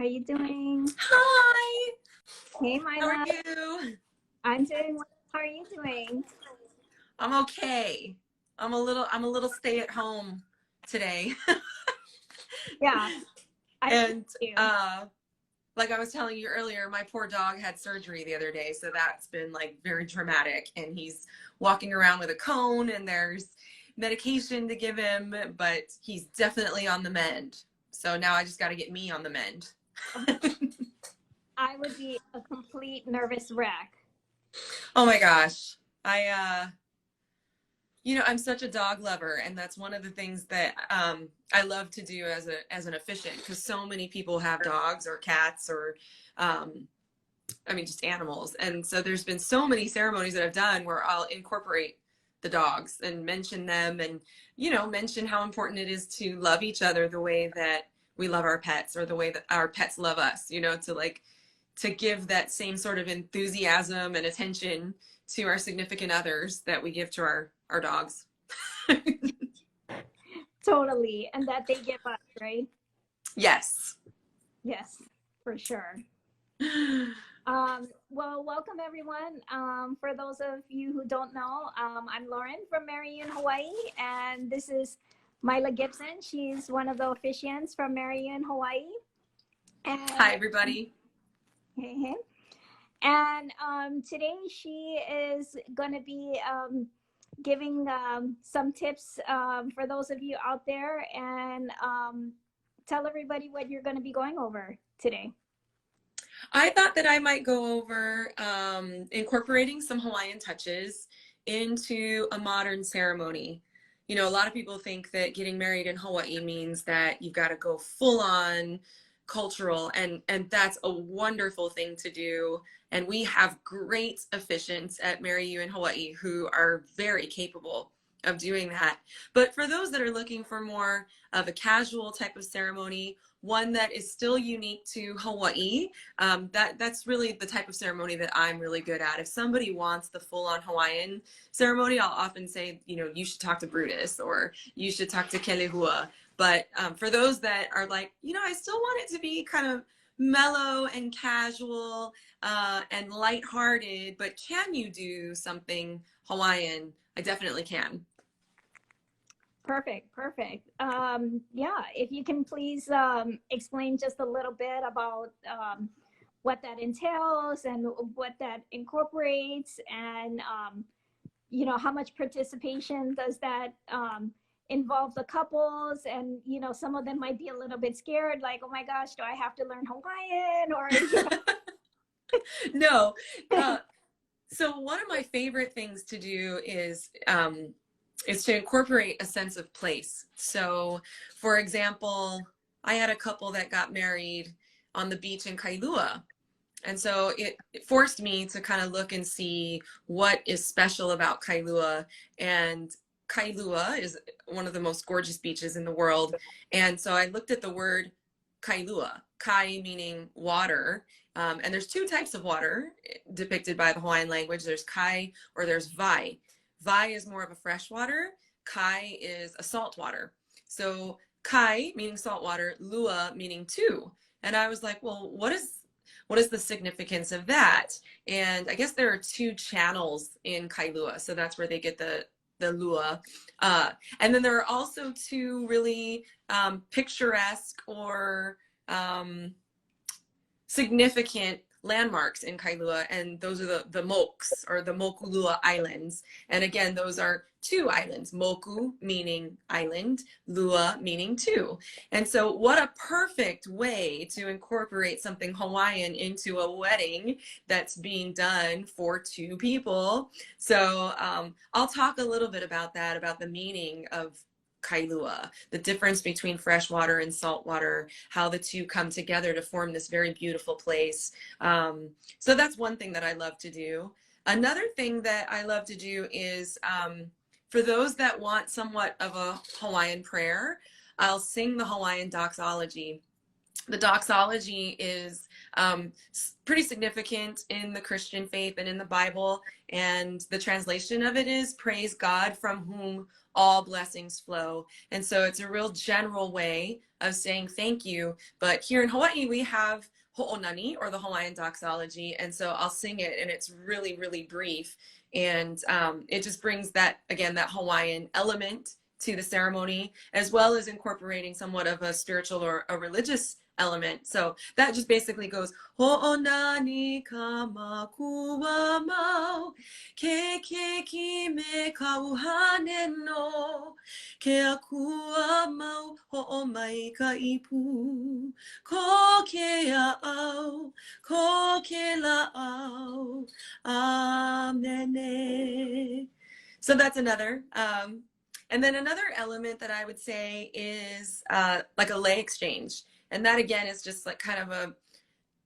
How you doing? Hi, Hey, how are Maila. you? I'm doing well. How are you doing? I'm okay. I'm a little stay at home today. Yeah, I feel And you. uh like I was telling you earlier, my poor dog had surgery the other day, so that's been like very dramatic, and he's walking around with a cone and there's medication to give him, but he's definitely on the mend. So now I just got to get me on the mend. I would be a complete nervous wreck. Oh my gosh. I'm such a dog lover, and that's one of the things that I love to do as an officiant, because so many people have dogs or cats or, just animals. And so there's been so many ceremonies that I've done where I'll incorporate the dogs and mention them, and mention how important it is to love each other the way that we love our pets, or the way that our pets love us. To give that same sort of enthusiasm and attention to our significant others that we give to our dogs. Totally. And that they give us, right? Yes. Yes, for sure. Well, welcome everyone. For those of you who don't know, I'm Lauren from Marion, Hawaii, and this is Maila Gibson. She's one of the officiants from Marion, Hawaii. And Hi, everybody. hey, hey. And today she is going to be giving some tips for those of you out there, and tell everybody what you're going to be going over today. I thought that I might go over incorporating some Hawaiian touches into a modern ceremony. A lot of people think that getting married in Hawaii means that you've got to go full on cultural, and that's a wonderful thing to do. And we have great officiants at Marry You in Hawaii who are very capable of doing that. But for those that are looking for more of a casual type of ceremony, one that is still unique to Hawaii, that's really the type of ceremony that I'm really good at. If somebody wants the full-on Hawaiian ceremony, I'll often say, you should talk to Brutus, or you should talk to Kelehua. But for those that are like, I still want it to be kind of mellow and casual and lighthearted, but can you do something Hawaiian? I definitely can. Perfect, perfect. Yeah, if you can please explain just a little bit about what that entails and what that incorporates, and how much participation does that involve the couples, and some of them might be a little bit scared, like, oh my gosh, do I have to learn Hawaiian, or No. So one of my favorite things to do is to incorporate a sense of place. So, for example, I had a couple that got married on the beach in Kailua. And so it forced me to kind of look and see what is special about Kailua. And Kailua is one of the most gorgeous beaches in the world. And so I looked at the word Kailua, kai meaning water. And there's two types of water depicted by the Hawaiian language. There's kai, or there's vai. Vai is more of a freshwater. Kai is a saltwater. So kai meaning saltwater, lua meaning two. And I was like, well, what is the significance of that? And I guess there are two channels in Kailua, so that's where they get the lua. And then there are also two really picturesque or significant landmarks in Kailua, and those are the Moks, or the Mokulua Islands. And again, those are two islands, Moku meaning island, Lua meaning two. And so what a perfect way to incorporate something Hawaiian into a wedding that's being done for two people. So I'll talk a little bit about that, about the meaning of Kailua, the difference between freshwater and saltwater, how the two come together to form this very beautiful place. So that's one thing that I love to do. Another thing that I love to do is, for those that want somewhat of a Hawaiian prayer, I'll sing the Hawaiian doxology. the doxology is pretty significant in the Christian faith and in the Bible. And the translation of it is praise God from whom all blessings flow. And so it's a real general way of saying thank you. But here in Hawaii, we have ho'onani, or the Hawaiian doxology. And so I'll sing it, and it's really, really brief. And it just brings that, again, that Hawaiian element to the ceremony, as well as incorporating somewhat of a spiritual or a religious element. So that just basically goes ho'onani kamakua mau ke me kauhane no ke akua mau ho'omai ka ipu ko ke a'au ko ke la'au amene. So that's another. And then another element that I would say is like a lei exchange. And that, again, is just like kind of a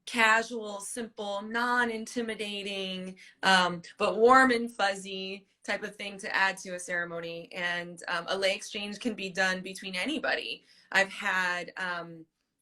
casual, simple, non-intimidating, but warm and fuzzy type of thing to add to a ceremony. And a lei exchange can be done between anybody. I've had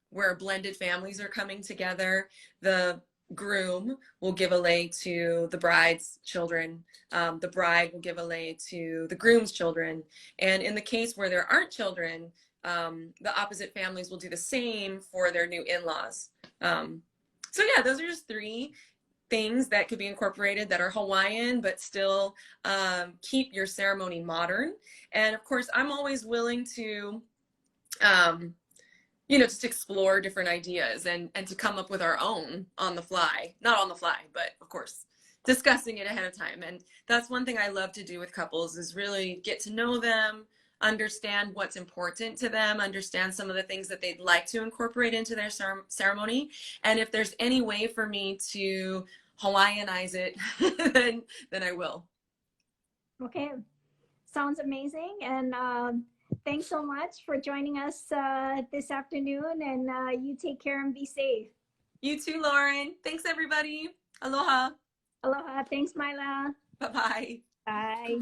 where blended families are coming together. The groom will give a lei to the bride's children. The bride will give a lei to the groom's children. And in the case where there aren't children, the opposite families will do the same for their new in-laws. So yeah, those are just three things that could be incorporated that are Hawaiian, but still keep your ceremony modern. And of course, I'm always willing to, just explore different ideas and to come up with our own on the fly. Not on the fly, but of course, discussing it ahead of time. And that's one thing I love to do with couples, is really get to know them, understand what's important to them, understand some of the things that they'd like to incorporate into their ceremony. And if there's any way for me to Hawaiianize it, then I will. Okay, sounds amazing. And thanks so much for joining us this afternoon. And you take care and be safe. You too, Lauren. Thanks, everybody. Aloha. Aloha. Thanks, Maila. Bye-bye. Bye.